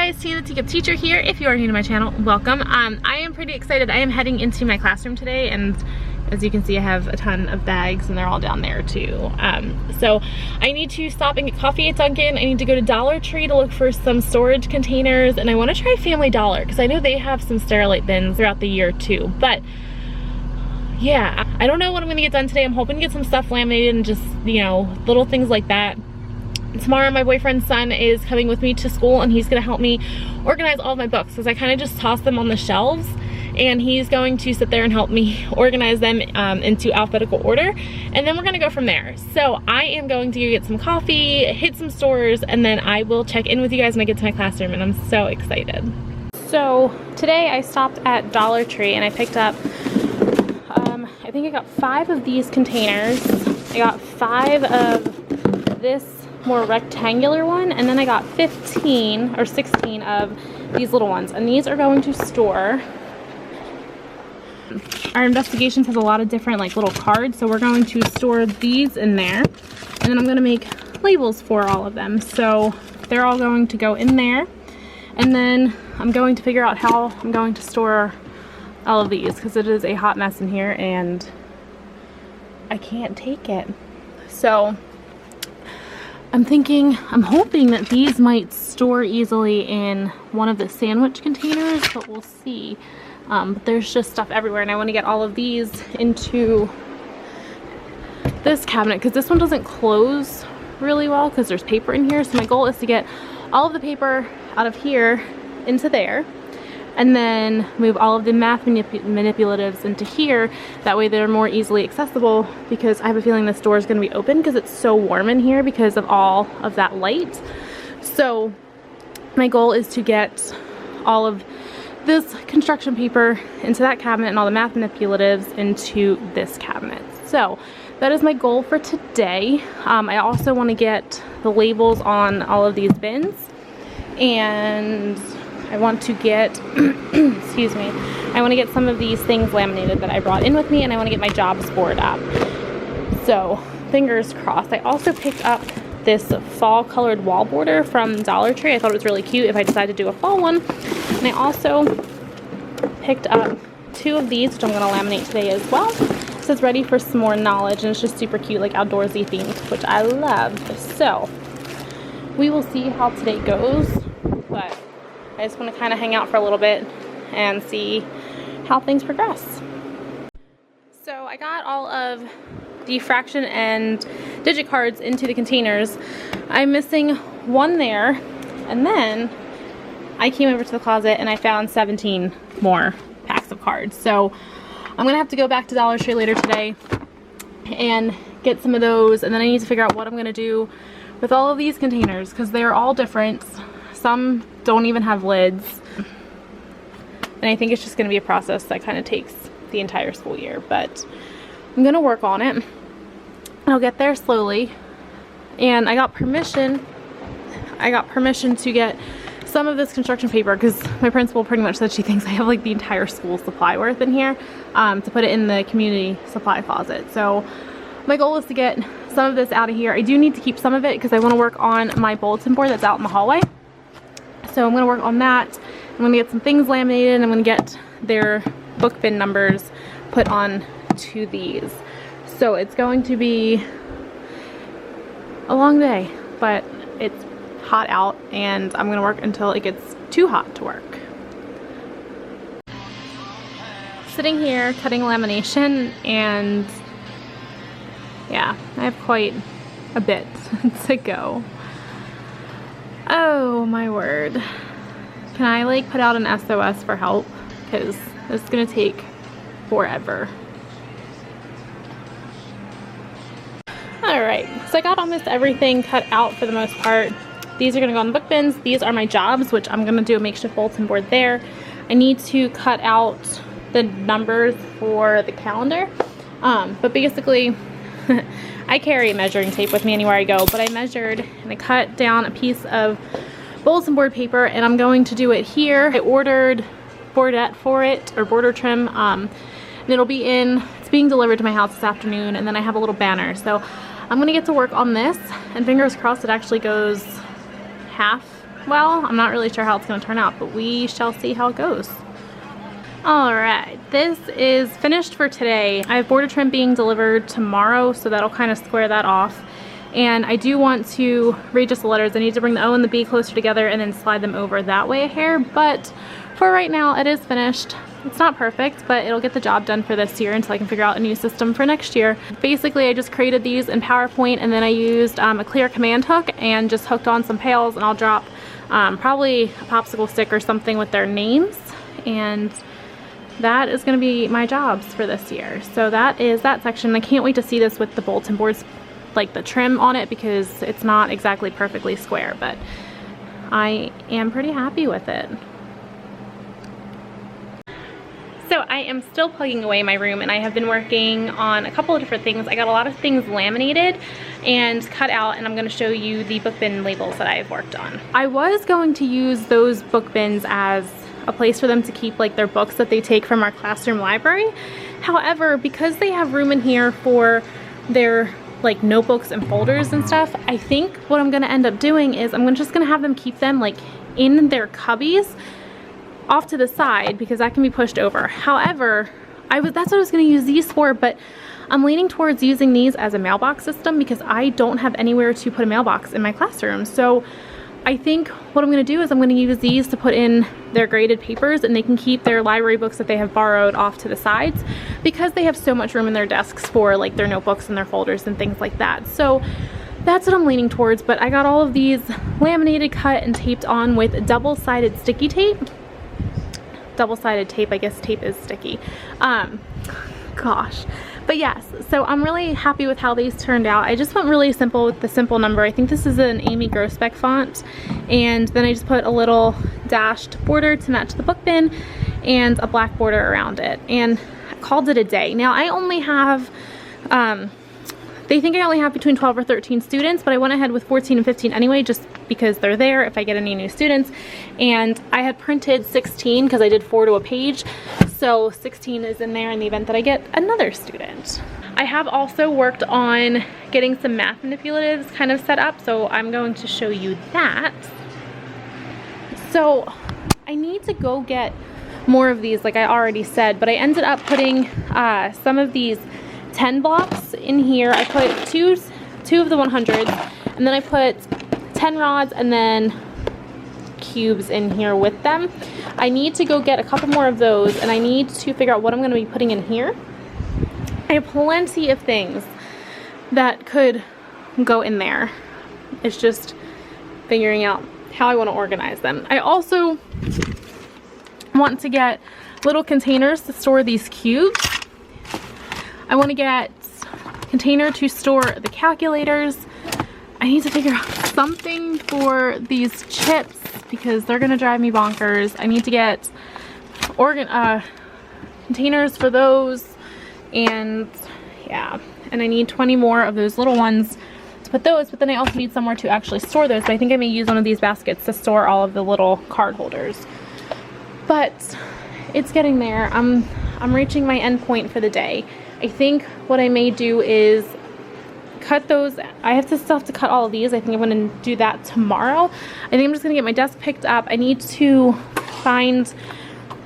guys, Tina the Teacup Teacher here. If you are new to my channel, welcome. I am pretty excited. I am heading into my classroom today, and as you can see, I have a ton of bags and they're all down there too. So I need to stop and get coffee at Dunkin'. I need to go to Dollar Tree to look for some storage containers, and I want to try Family Dollar because I know they have some Sterilite bins throughout the year too. But yeah, I don't know what I'm gonna get done today. I'm hoping to get some stuff laminated and just, you know, little things like that. Tomorrow my boyfriend's son is coming with me to school, and he's gonna help me organize all of my books because I kind of just toss them on the shelves, and he's going to sit there and help me organize them into alphabetical order, and then we're gonna go from there. So I am going to go get some coffee, hit some stores, and then I will check in with you guys when I get to my classroom, and I'm so excited. So today I stopped at Dollar Tree and I picked up, I think I got 5 of these containers. I got 5 of this more rectangular one, and then I got 15 or 16 of these little ones, and these are going to store. Our investigations has a lot of different like little cards, so we're going to store these in there, and then I'm going to make labels for all of them, so they're all going to go in there. And then I'm going to figure out how I'm going to store all of these because it is a hot mess in here and I can't take it. So I'm hoping that these might store easily in one of the sandwich containers, but we'll see. But there's just stuff everywhere, and I want to get all of these into this cabinet because this one doesn't close really well because there's paper in here. So my goal is to get all of the paper out of here into there, and then move all of the math manipulatives into here. That way they're more easily accessible, because I have a feeling this door is going to be open because it's so warm in here because of all of that light. So my goal is to get all of this construction paper into that cabinet and all the math manipulatives into this cabinet. So that is my goal for today. I also want to get the labels on all of these bins, and I want to get, excuse me, I want to get some of these things laminated that I brought in with me, and I want to get my jobs board up. So fingers crossed. I also picked up this fall colored wall border from Dollar Tree. I thought it was really cute if I decided to do a fall one. And I also picked up 2 of these, which I'm going to laminate today as well. It says ready for some more knowledge, and it's just super cute, like outdoorsy themed, which I love. So we will see how today goes, but I just want to kind of hang out for a little bit and see how things progress. So I got all of the fraction and digit cards into the containers. I'm missing 1 there, and then I came over to the closet and I found 17 more packs of cards. So I'm gonna have to go back to Dollar Tree later today and get some of those, and then I need to figure out what I'm gonna do with all of these containers because they're all different. Some don't even have lids, and I think it's just gonna be a process that kind of takes the entire school year, but I'm gonna work on it. I'll get there slowly. And I got permission to get some of this construction paper because my principal pretty much said she thinks I have like the entire school supply worth in here, to put it in the community supply closet. So my goal is to get some of this out of here. I do need to keep some of it because I want to work on my bulletin board that's out in the hallway. So I'm going to work on that. I'm going to get some things laminated, and I'm going to get their book bin numbers put on to these. So it's going to be a long day, but it's hot out, and I'm going to work until it gets too hot to work. Sitting here cutting lamination, and yeah, I have quite a bit to go. Oh my word. Can I like put out an SOS for help? Because it's gonna take forever. Alright, so I got almost everything cut out for the most part. These are gonna go on the book bins. These are my jobs, which I'm gonna do a makeshift bulletin board there. I need to cut out the numbers for the calendar. But basically, I carry measuring tape with me anywhere I go, but I measured and I cut down a piece of bulletin board paper, and I'm going to do it here. I ordered boardette for it, or border trim, and it's being delivered to my house this afternoon, and then I have a little banner. So I'm gonna get to work on this, and fingers crossed it actually goes half well, I'm not really sure how it's going to turn out, but we shall see how it goes. Alright, this is finished for today. I have border trim being delivered tomorrow, so that'll kind of square that off. And I do want to read just the letters. I need to bring the O and the B closer together and then slide them over that way a hair, but for right now it is finished. It's not perfect, but it'll get the job done for this year until I can figure out a new system for next year. Basically, I just created these in PowerPoint, and then I used a clear command hook and just hooked on some pails, and I'll drop probably a popsicle stick or something with their names, and that is going to be my jobs for this year. So that is that section. I can't wait to see this with the bulletin boards, like the trim on it, because it's not exactly perfectly square, but I am pretty happy with it. So I am still plugging away my room, and I have been working on a couple of different things. I got a lot of things laminated and cut out, and I'm going to show you the book bin labels that I've worked on. I was going to use those book bins as a place for them to keep like their books that they take from our classroom library. However, because they have room in here for their like notebooks and folders and stuff, I think what I'm going to end up doing is I'm just going to have them keep them like in their cubbies off to the side, because that can be pushed over. However, that's what I was going to use these for, but I'm leaning towards using these as a mailbox system because I don't have anywhere to put a mailbox in my classroom. So I think what I'm going to do is I'm going to use these to put in their graded papers, and they can keep their library books that they have borrowed off to the sides because they have so much room in their desks for like their notebooks and their folders and things like that. So that's what I'm leaning towards, but I got all of these laminated, cut, and taped on with double-sided sticky tape. Double-sided tape, I guess tape is sticky. Gosh. But yes, so I'm really happy with how these turned out. I just went really simple with the simple number. I think this is an Amy Grosbeck font. And then I just put a little dashed border to match the book bin and a black border around it. And I called it a day. Now I only have, they think I only have between 12 or 13 students, but I went ahead with 14 and 15 anyway, just because they're there if I get any new students. And I had printed 16 because I did 4 to a page. So 16 is in there in the event that I get another student. I have also worked on getting some math manipulatives kind of set up, so I'm going to show you that. So I need to go get more of these, like I already said, but I ended up putting some of these 10 blocks in here. I put two of the 100s, and then I put 10 rods and then cubes in here with them. I need to go get a couple more of those, and I need to figure out what I'm going to be putting in here. I have plenty of things that could go in there. It's just figuring out how I want to organize them. I also want to get little containers to store these cubes. I want to get a container to store the calculators. I need to figure out something for these chips because they're going to drive me bonkers. I need to get containers for those, and yeah, and I need 20 more of those little ones to put those, but then I also need somewhere to actually store those. But I think I may use one of these baskets to store all of the little card holders. But it's getting there. I'm reaching my end point for the day. I think what I may do is cut those. I still have to cut all of these. I think I'm going to do that tomorrow. I think I'm just going to get my desk picked up. I need to find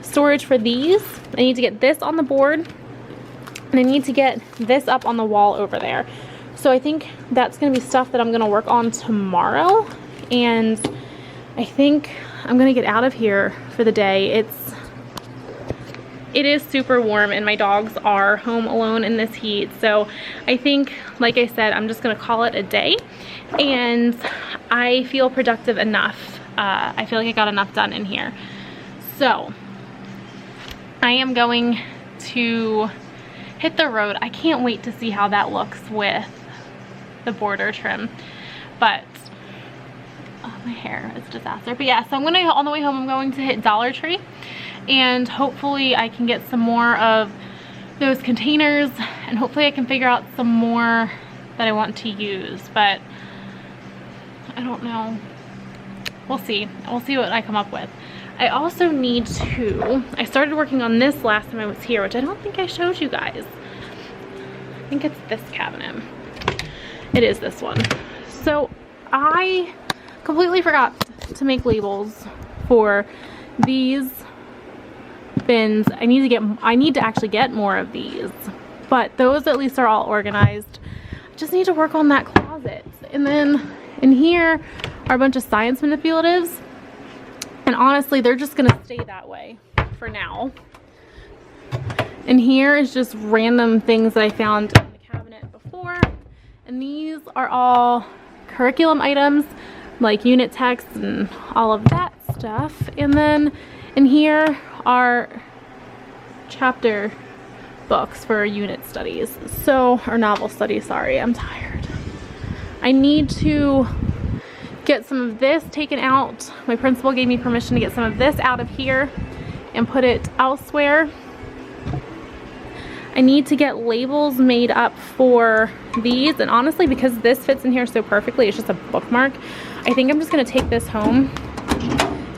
storage for these. I need to get this on the board, and I need to get this up on the wall over there. So I think that's going to be stuff that I'm going to work on tomorrow, and I think I'm going to get out of here for the day. It is super warm, and my dogs are home alone in this heat, so I think, like I said, I'm just going to call it a day, and I feel productive enough. I feel like I got enough done in here. So I am going to hit the road. I can't wait to see how that looks with the border trim, but my hair is a disaster. But yeah, so I'm gonna, on the way home, I'm going to hit Dollar Tree, and hopefully I can get some more of those containers, and hopefully I can figure out some more that I want to use, but I don't know. We'll see. We'll see what I come up with. I also need to, I started working on this last time I was here, which I don't think I showed you guys. I think it's this cabinet. It is this one. So I completely forgot to make labels for these bins. I need to actually get more of these, but those at least are all organized. I just need to work on that closet. And then in here are a bunch of science manipulatives, and honestly they're just gonna stay that way for now. And here is just random things that I found in the cabinet before, and these are all curriculum items like unit text and all of that stuff. And then in here are chapter books for unit studies, or novel studies, sorry, I'm tired. I need to get some of this taken out. My principal gave me permission to get some of this out of here and put it elsewhere. I need to get labels made up for these, and honestly, because this fits in here so perfectly, it's just a bookmark, I think I'm just going to take this home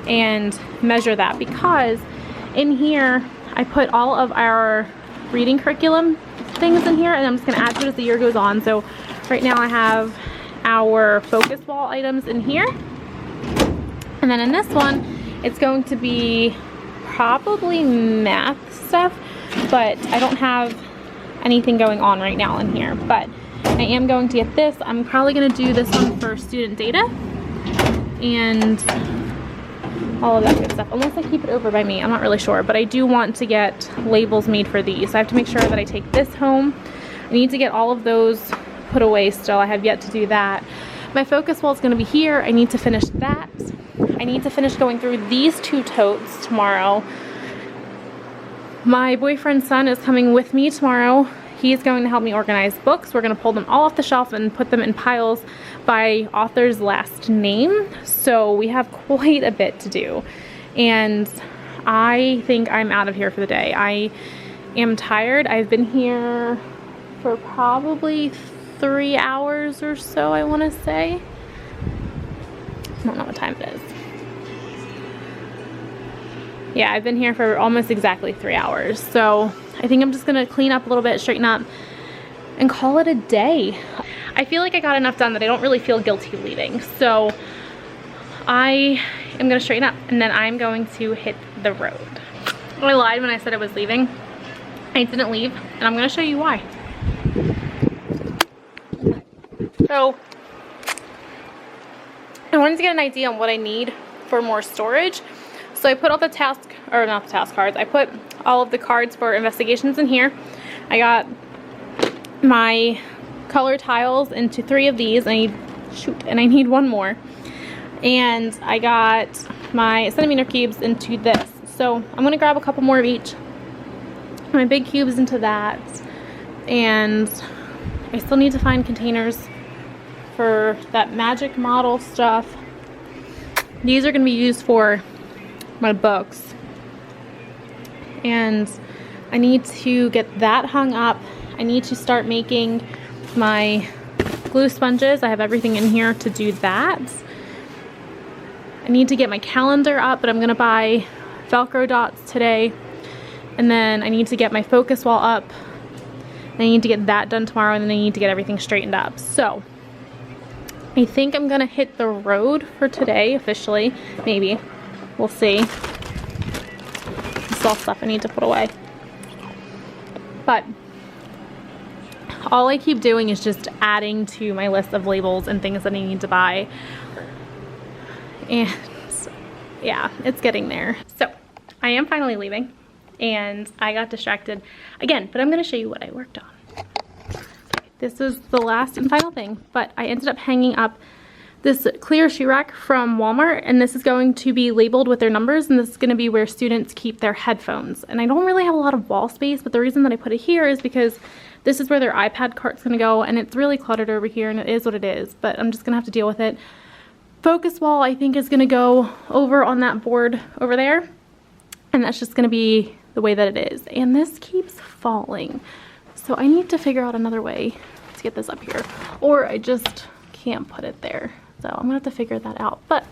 and measure that, because in here I put all of our reading curriculum things in here, and I'm just going to add to it as the year goes on. So right now I have our focus wall items in here, and then in this one it's going to be probably math stuff, but I don't have anything going on right now in here. But I am going to get this. I'm probably going to do this one for student data and all of that good stuff, unless I keep it over by me. I'm not really sure, but I do want to get labels made for these, so I have to make sure that I take this home. I need to get all of those put away still. I have yet to do that. My focus wall is going to be here. I need to finish that. I need to finish going through these two totes tomorrow. My boyfriend's son is coming with me tomorrow. He's going to help me organize books. We're going to pull them all off the shelf and put them in piles by author's last name. So we have quite a bit to do. And I think I'm out of here for the day. I am tired. I've been here for probably 3 hours or so, I want to say. I don't know what time it is. Yeah, I've been here for almost exactly 3 hours. So I think I'm just gonna clean up a little bit, straighten up, and call it a day. I feel like I got enough done that I don't really feel guilty leaving. So I am gonna straighten up, and then I'm going to hit the road. I lied when I said I was leaving. I didn't leave, and I'm gonna show you why. So I wanted to get an idea on what I need for more storage. So I put all the not the task cards, I put all of the cards for investigations in here. I got my color tiles into 3 of these, and I need 1 more. And I got my centimeter cubes into this. So I'm gonna grab a couple more of each. My big cubes into that. And I still need to find containers for that magic model stuff. These are gonna be used for my books, and I need to get that hung up. I need to start making my glue sponges. I have everything in here to do that. I need to get my calendar up, but I'm gonna buy Velcro dots today. And then I need to get my focus wall up. I need to get that done tomorrow, and then I need to get everything straightened up. So I think I'm gonna hit the road for today officially, maybe. We'll see. It's all stuff I need to put away. But all I keep doing is just adding to my list of labels and things that I need to buy. And yeah, it's getting there. So I am finally leaving, and I got distracted again, but I'm going to show you what I worked on. This is the last and final thing, but I ended up hanging up this clear shoe rack from Walmart, and this is going to be labeled with their numbers, and this is going to be where students keep their headphones. And I don't really have a lot of wall space, but the reason that I put it here is because this is where their iPad cart's going to go, and it's really cluttered over here, and it is what it is, but I'm just going to have to deal with it. Focus wall, I think, is going to go over on that board over there, and that's just going to be the way that it is. And this keeps falling, so I need to figure out another way to get this up here, or I just can't put it there. So I'm gonna have to figure that out, but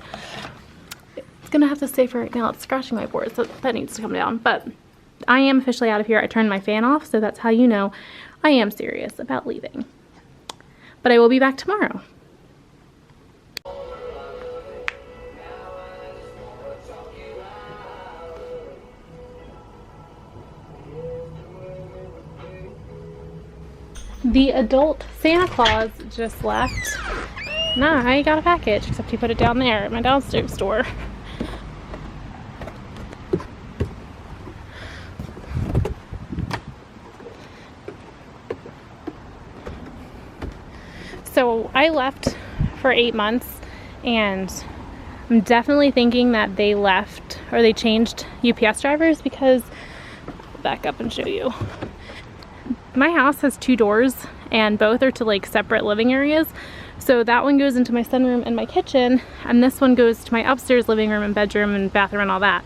it's gonna have to stay for right now. It's scratching my board, so that needs to come down. But I am officially out of here. I turned my fan off, so that's how you know I am serious about leaving. But I will be back tomorrow. The adult Santa Claus just left. Nah, I got a package, except he put it down there at my downstairs store. So I left for 8 months, and I'm definitely thinking that they left, or they changed UPS drivers, because I'll back up and show you. My house has 2 doors, and both are to like separate living areas. So that one goes into my sunroom and my kitchen, and this one goes to my upstairs living room and bedroom and bathroom and all that.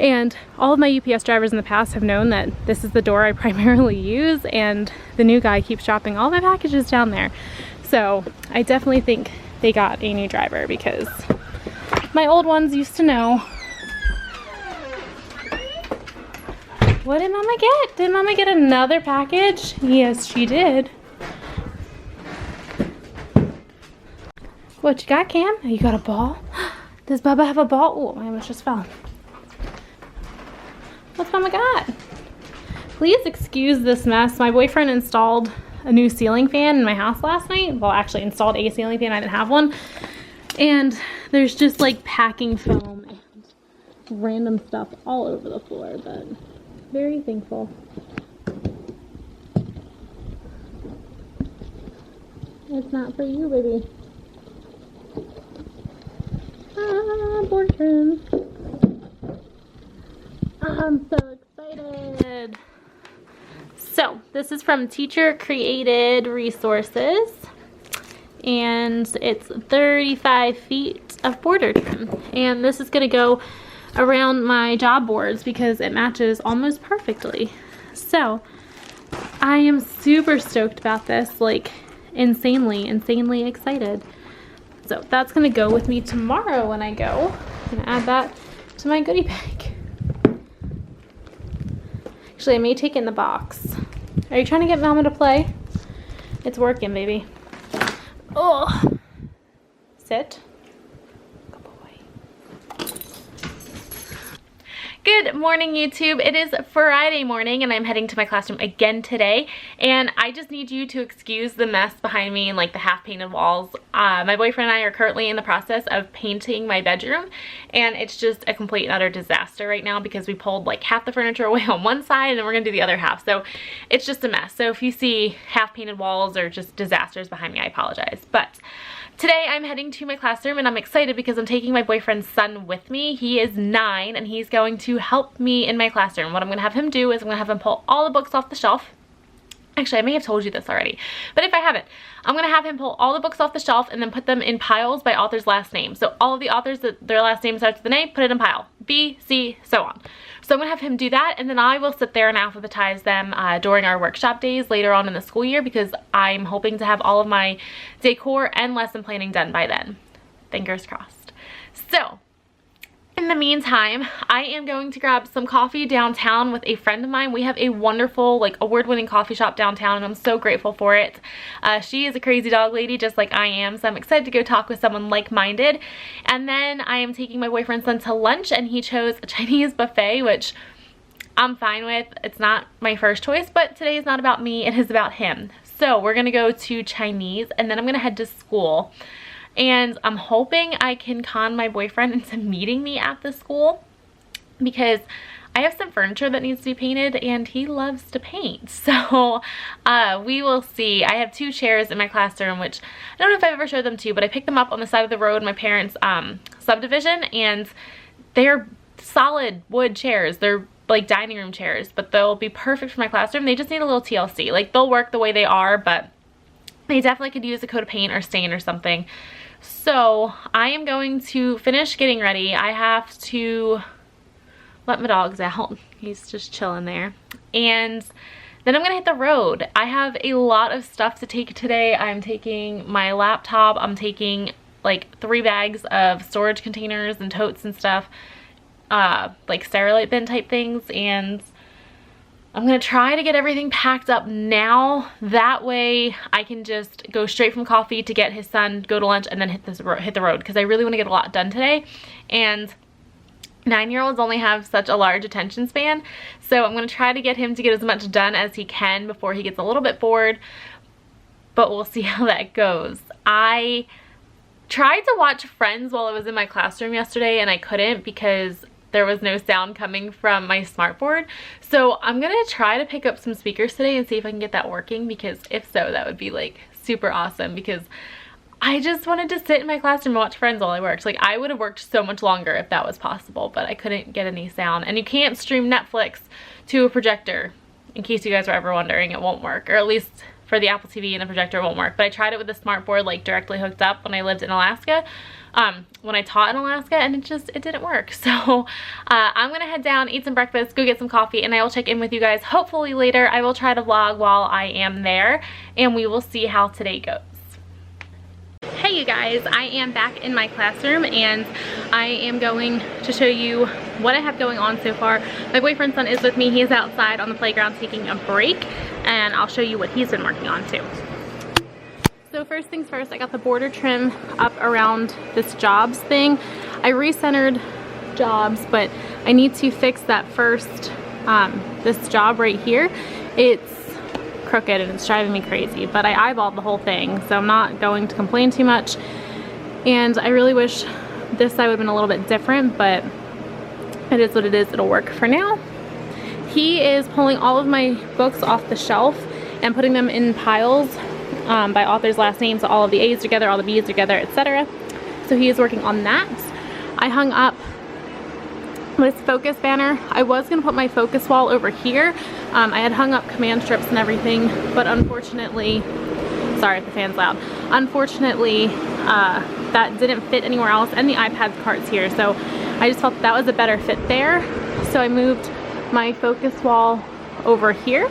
And all of my UPS drivers in the past have known that this is the door I primarily use, and the new guy keeps dropping all my packages down there. So I definitely think they got a new driver, because my old ones used to know. What did Mama get? Did Mama get another package? Yes, she did. What you got, Cam? Oh, you got a ball? Does Bubba have a ball? Oh, I almost just fell. What's Mama got? Please excuse this mess. My boyfriend installed a new ceiling fan in my house last night. Well, actually installed a ceiling fan. I didn't have one. And there's just like packing foam and random stuff all over the floor, but very thankful. It's not for you, baby. Abortion. I'm so excited. So this is from Teacher Created Resources, and it's 35 feet of border trim, and this is going to go around my job boards because it matches almost perfectly. So I am super stoked about this, like insanely excited. So that's going to go with me tomorrow when I go. I'm going to add that to my goodie bag. Actually, I may take it in the box. Are you trying to get Mama to play? It's working, baby. Oh, sit. Good boy. Good morning, YouTube. It is Friday morning, and I'm heading to my classroom again today. And I just need you to excuse the mess behind me and like the half-painted walls. My boyfriend and I are currently in the process of painting my bedroom, and it's just a complete and utter disaster right now because we pulled like half the furniture away on one side, and then we're gonna do the other half. So it's just a mess. So if you see half-painted walls or just disasters behind me, I apologize. But today I'm heading to my classroom, and I'm excited because I'm taking my boyfriend's son with me. He is 9, and he's going to help me in my classroom. What I'm going to have him do is I'm going to have him pull all the books off the shelf. Actually, I may have told you this already, but if I haven't, I'm going to have him pull all the books off the shelf and then put them in piles by author's last name. So all of the authors that their last name starts with an A, put it in pile. B, C, so on. So I'm going to have him do that, and then I will sit there and alphabetize them during our workshop days later on in the school year, because I'm hoping to have all of my decor and lesson planning done by then. Fingers crossed. So in the meantime, I am going to grab some coffee downtown with a friend of mine. We have a wonderful, like, award-winning coffee shop downtown, and I'm so grateful for it. She is a crazy dog lady just like I am, so I'm excited to go talk with someone like-minded. And then I am taking my boyfriend's son to lunch, and he chose a Chinese buffet, which I'm fine with. It's not my first choice, but today is not about me, it is about him. So we're gonna go to Chinese, and then I'm gonna head to school. And I'm hoping I can con my boyfriend into meeting me at the school, because I have some furniture that needs to be painted and he loves to paint. So we will see. I have 2 chairs in my classroom, which I don't know if I've ever showed them to you, but I picked them up on the side of the road in my parents' subdivision, and they're solid wood chairs. They're like dining room chairs, but they'll be perfect for my classroom. They just need a little TLC. Like, they'll work the way they are, but they definitely could use a coat of paint or stain or something. So I am going to finish getting ready. I have to let my dogs out. He's just chilling there. And then I'm gonna hit the road. I have a lot of stuff to take today. I'm taking my laptop. I'm taking like 3 bags of storage containers and totes and stuff, like Sterilite bin type things, and I'm gonna try to get everything packed up now. That way I can just go straight from coffee to get his son, go to lunch, and then hit the road, because I really want to get a lot done today. And 9-year-olds only have such a large attention span, so I'm gonna try to get him to get as much done as he can before he gets a little bit bored. but we'll see how that goes. I tried to watch Friends while I was in my classroom yesterday and I couldn't because there was no sound coming from my smartboard. So I'm gonna try to pick up some speakers today and see if I can get that working, because if so, that would be like super awesome, because I just wanted to sit in my classroom and watch Friends while I worked. Like, I would have worked so much longer if that was possible, but I couldn't get any sound. And you can't stream Netflix to a projector, in case you guys were ever wondering. It won't work, or at least for the Apple TV and the projector, it won't work. But I tried it with the smartboard, like directly hooked up when I lived in Alaska, when I taught in Alaska, and it didn't work. So I'm gonna head down, eat some breakfast, go get some coffee, and I will check in with you guys hopefully later. I will try to vlog while I am there, and we will see how today goes. Hey you guys, I am back in my classroom and I am going to show you what I have going on so far. My boyfriend's son is with me. He is outside on the playground taking a break, and I'll show you what he's been working on too. So first things first, I got the border trim up around this jobs thing. I recentered jobs, but I need to fix that first, this job right here. It's crooked and it's driving me crazy, but I eyeballed the whole thing, so I'm not going to complain too much. And I really wish this side would have been a little bit different, but it is what it is. It'll work for now. He is pulling all of my books off the shelf and putting them in piles by author's last names, so all of the A's together, all the B's together, etc. So he is working on that. I hung up this focus banner. I was gonna put my focus wall over here. I had hung up command strips and everything, but unfortunately, sorry if the fan's loud, unfortunately that didn't fit anywhere else, and the iPad cart's here, so I just felt that was a better fit there. So I moved my focus wall over here,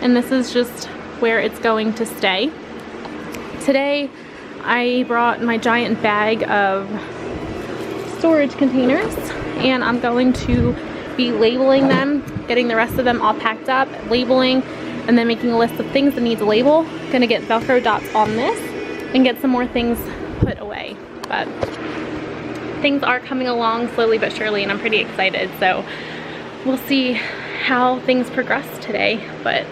and this is just where it's going to stay. Today I brought my giant bag of storage containers, and I'm going to be labeling them, getting the rest of them all packed up, labeling, and then making a list of things that need to label. Gonna get Velcro dots on this and get some more things put away. But things are coming along slowly but surely, and I'm pretty excited. So we'll see how things progress today. But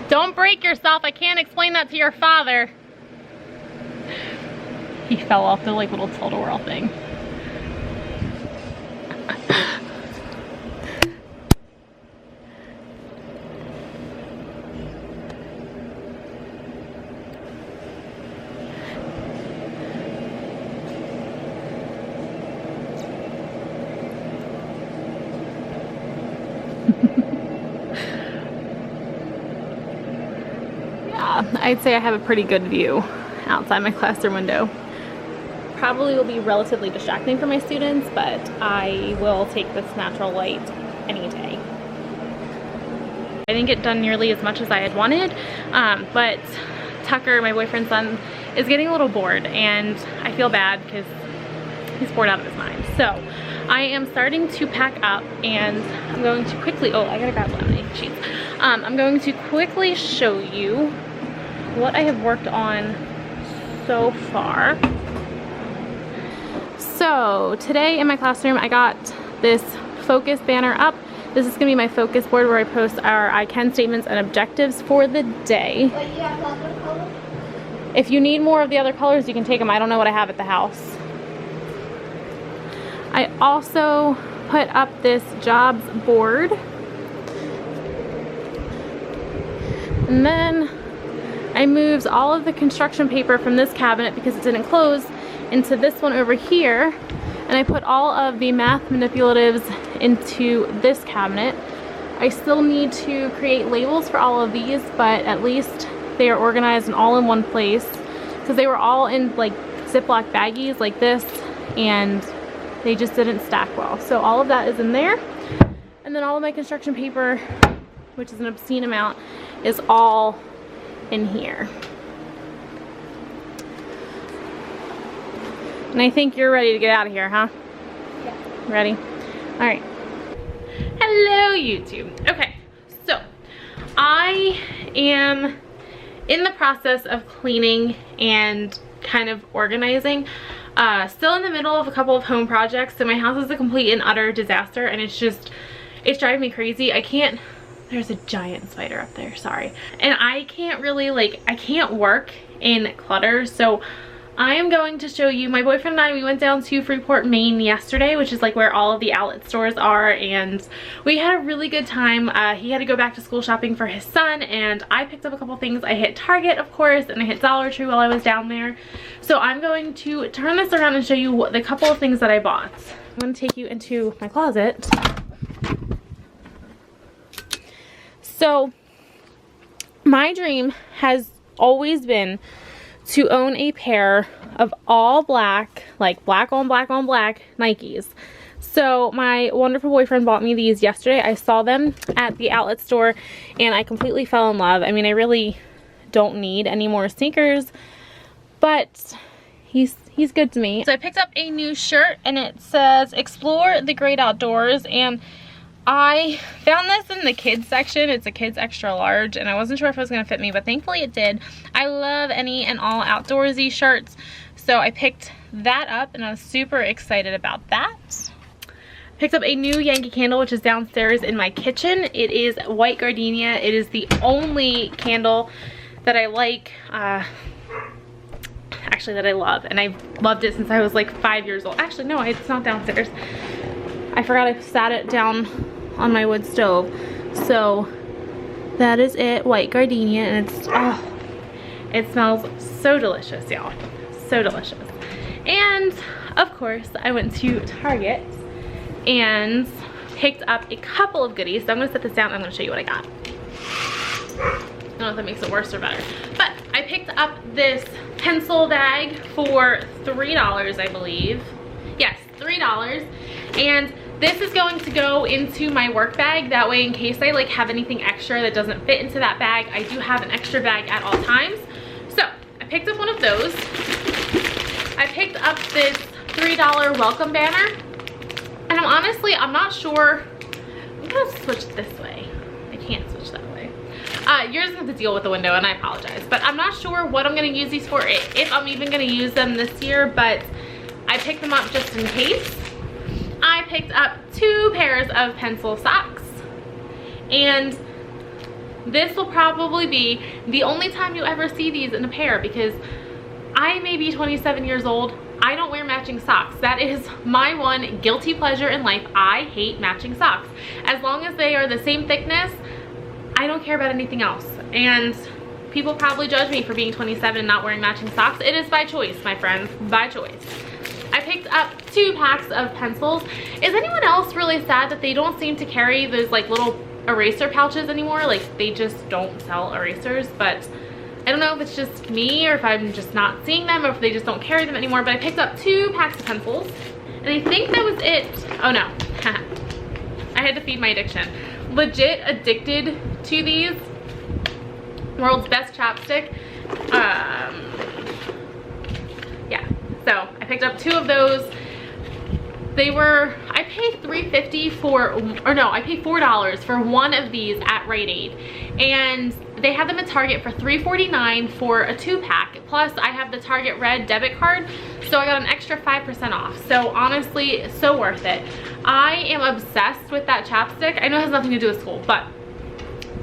don't break yourself. I can't explain that to your father. He fell off the like little tilt-a-whirl thing. Yeah, I'd say I have a pretty good view outside my classroom window. Probably will be relatively distracting for my students, but I will take this natural light any day. I didn't get done nearly as much as I had wanted, but Tucker, my boyfriend's son, is getting a little bored, and I feel bad because he's bored out of his mind. So I am starting to pack up, and I'm going to quickly, oh, I gotta grab laminate sheets. I'm going to quickly show you what I have worked on so far. So today in my classroom I got this focus banner up. This is gonna be my focus board where I post our I can statements and objectives for the day. Wait, you have other colors? If you need more of the other colors, you can take them. I don't know what I have at the house. I also put up this jobs board. And then I moved all of the construction paper from this cabinet because it didn't close into this one over here, and I put all of the math manipulatives into this cabinet. I still need to create labels for all of these, but at least they are organized and all in one place, because they were all in like Ziploc baggies like this, and they just didn't stack well. So all of that is in there, and then all of my construction paper, which is an obscene amount, is all in here. And I think you're ready to get out of here, huh? Yeah. Ready? All right. Hello, YouTube. Okay, so I am in the process of cleaning and kind of organizing. Still in the middle of a couple of home projects, so my house is a complete and utter disaster, and it's driving me crazy. I can't There's a giant spider up there, sorry. And I can't really I can't work in clutter, so I am going to show you, my boyfriend and I, we went down to Freeport, Maine yesterday, which is like where all of the outlet stores are, and we had a really good time. He had to go back to school shopping for his son, and I picked up a couple things. I hit Target, of course, and I hit Dollar Tree while I was down there. So I'm going to turn this around and show you the couple of things that I bought. I'm going to take you into my closet. So my dream has always been to own a pair of all black, like black on black on black Nikes. So my wonderful boyfriend bought me these yesterday. I saw them at the outlet store and I completely fell in love. I mean, I really don't need any more sneakers, but he's good to me. So I picked up a new shirt and it says explore the great outdoors, and I found this in the kids section. It's a kids extra large and I wasn't sure if it was going to fit me, but thankfully it did. I love any and all outdoorsy shirts, so I picked that up and I was super excited about that. Picked up a new Yankee candle, which is downstairs in my kitchen. It is white gardenia. It is the only candle that I like, actually that I love, and I've loved it since I was like 5 years old. Actually no, it's not downstairs. I forgot I sat it down on my wood stove. So that is it, white gardenia, and it's, oh, it smells so delicious, y'all. So delicious. And of course I went to Target and picked up a couple of goodies. So I'm gonna set this down and I'm gonna show you what I got. I don't know if that makes it worse or better, but I picked up this pencil bag for $3, I believe. Yes, $3. And this is going to go into my work bag. That way, in case I have anything extra that doesn't fit into that bag, I do have an extra bag at all times. So I picked up one of those. I picked up this $3 welcome banner. And I'm not sure. I'm gonna switch this way. I can't switch that way. You're just gonna have to deal with the window, and I apologize. But I'm not sure what I'm gonna use these for, if I'm even gonna use them this year, but I picked them up just in case. I picked up 2 pairs of pencil socks, and this will probably be the only time you ever see these in a pair, because I may be 27 years old. I don't wear matching socks. That is my one guilty pleasure in life. I hate matching socks. As long as they are the same thickness, I don't care about anything else. And people probably judge me for being 27 and not wearing matching socks. It is by choice, my friends, by choice. I picked up 2 packs of pencils. Is anyone else really sad that they don't seem to carry those little eraser pouches anymore? They just don't sell erasers, but I don't know if it's just me or if I'm just not seeing them or if they just don't carry them anymore. But I picked up 2 packs of pencils and I think that was it. Oh no, I had to feed my addiction. Legit addicted to these. World's best chapstick. Yeah, so I picked up 2 of those. They were, I paid $3.50 for, or no, I paid $4 for one of these at Rite Aid. And they had them at Target for $3.49 for a 2-pack. Plus, I have the Target Red debit card, so I got an extra 5% off. So honestly, so worth it. I am obsessed with that chapstick. I know it has nothing to do with school, but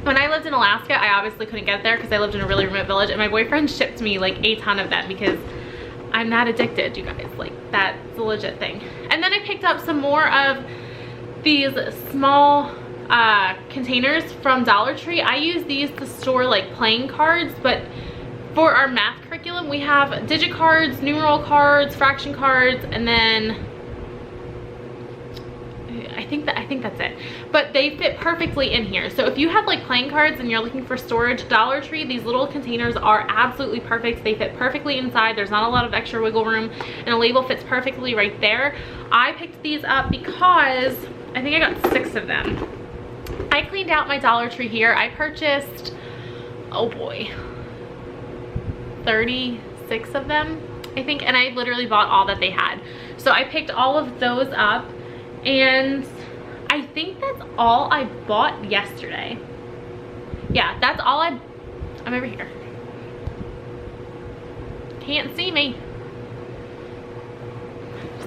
when I lived in Alaska, I obviously couldn't get there because I lived in a really remote village, and my boyfriend shipped me a ton of them because I'm not addicted, you guys. That's a legit thing. And then I picked up some more of these small containers from Dollar Tree. I use these to store playing cards, but for our math curriculum, we have digit cards, numeral cards, fraction cards, and then I think that's it. But they fit perfectly in here. So if you have playing cards and you're looking for storage, Dollar Tree, these little containers are absolutely perfect. They fit perfectly inside. There's not a lot of extra wiggle room, and a label fits perfectly right there. I picked these up because I think I got 6 of them. I cleaned out my Dollar Tree here. I purchased, oh boy, 36 of them, I think, and I literally bought all that they had. So I picked all of those up, and I think that's all I bought yesterday. Yeah, that's all I'm over here. Can't see me.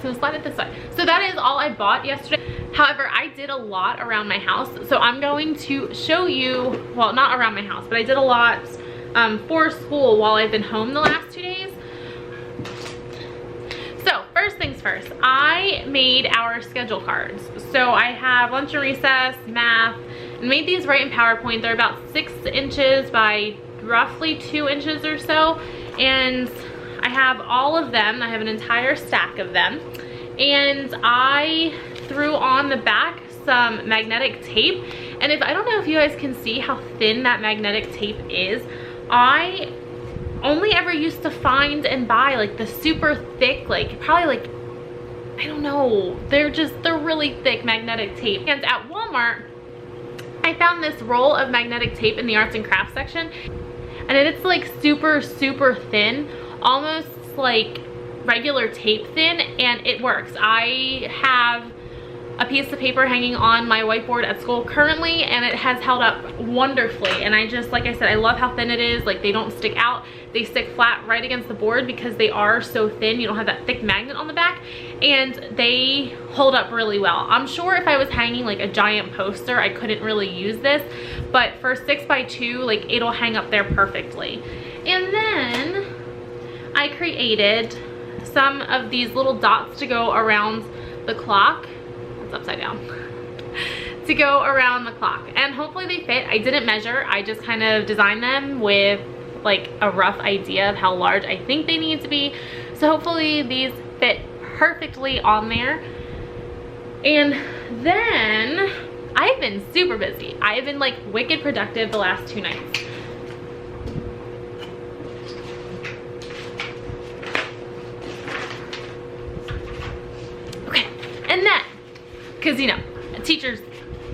So slide it this way. So that is all I bought yesterday. However, I did a lot around my house. So I'm going to show you, well, not around my house, but I did a lot for school while I've been home the last 2 days. So first things first, I made our schedule cards. So I have lunch and recess, math, and made these right in PowerPoint. They're about 6 inches by roughly 2 inches or so. And I have all of them. I have an entire stack of them. And I threw on the back some magnetic tape. And I don't know if you guys can see how thin that magnetic tape is. I only ever used to find and buy like the super thick, like probably like, I don't know, they're really thick magnetic tape. And at Walmart, I found this roll of magnetic tape in the arts and crafts section, and it's like super thin, almost like regular tape thin, and it works. I have a piece of paper hanging on my whiteboard at school currently, and it has held up wonderfully. And I just, like I said, I love how thin it is. Like, they don't stick out, they stick flat right against the board because they are so thin. You don't have that thick magnet on the back, and they hold up really well. I'm sure if I was hanging like a giant poster, I couldn't really use this, but for 6 by 2, like, it'll hang up there perfectly. And then I created some of these little dots to go around the clock. It's upside down. To go around the clock, and hopefully they fit. I didn't measure, I just kind of designed them with like a rough idea of how large I think they need to be. So hopefully these fit perfectly on there. And then I've been super busy. I've been like wicked productive the last 2 nights. Okay, and then, because you know, a teacher's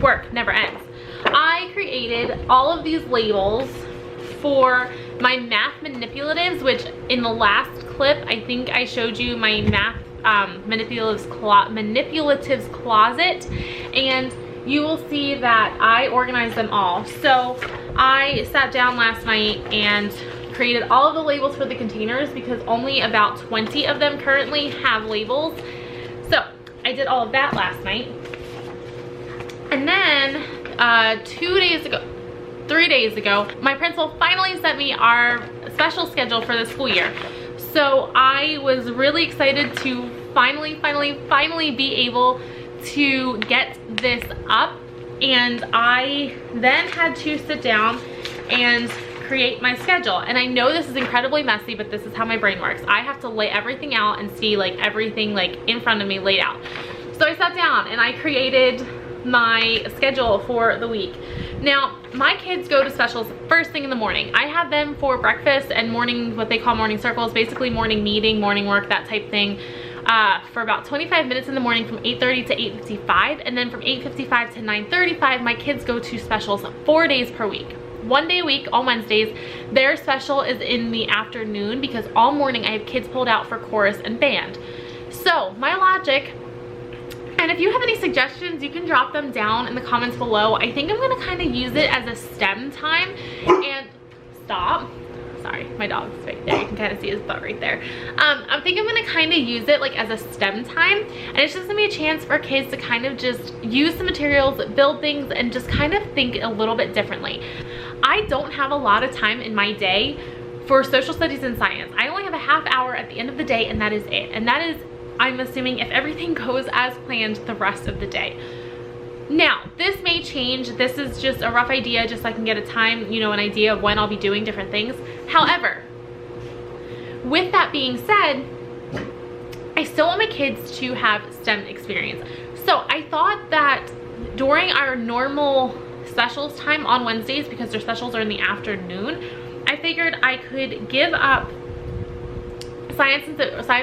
work never ends, I created all of these labels for my math manipulatives, which in the last clip, I think I showed you my math manipulatives closet, and you will see that I organized them all. So I sat down last night and created all of the labels for the containers because only about 20 of them currently have labels. So I did all of that last night. And then 3 days ago, my principal finally sent me our special schedule for the school year. So I was really excited to finally be able to get this up. And I then had to sit down and create my schedule. And I know this is incredibly messy, but this is how my brain works. I have to lay everything out and see like everything like in front of me laid out. So I sat down and I created my schedule for the week. Now, my kids go to specials first thing in the morning. I have them for breakfast and morning, what they call morning circles, basically morning meeting, morning work, that type thing, for about 25 minutes in the morning from 8:30 to 8:55. And then from 8:55 to 9:35, my kids go to specials 4 days per week. 1 day a week on Wednesdays. Their special is in the afternoon because all morning I have kids pulled out for chorus and band. So my logic, and if you have any suggestions, you can drop them down in the comments below. I think I'm gonna kind of use it as a STEM time. And stop. Sorry, my dog's right there. You can kind of see his butt right there. I think I'm gonna kind of use it like as a STEM time. And it's just gonna be a chance for kids to kind of just use the materials, build things, and just kind of think a little bit differently. I don't have a lot of time in my day for social studies and science. I only have a half hour at the end of the day, and that is it. And that is, I'm assuming, if everything goes as planned, the rest of the day. Now, this may change. This is just a rough idea, just so I can get a time, you know, an idea of when I'll be doing different things. However, with that being said, I still want my kids to have STEM experience. So I thought that during our normal specials time on Wednesdays, because their specials are in the afternoon, I figured I could give up science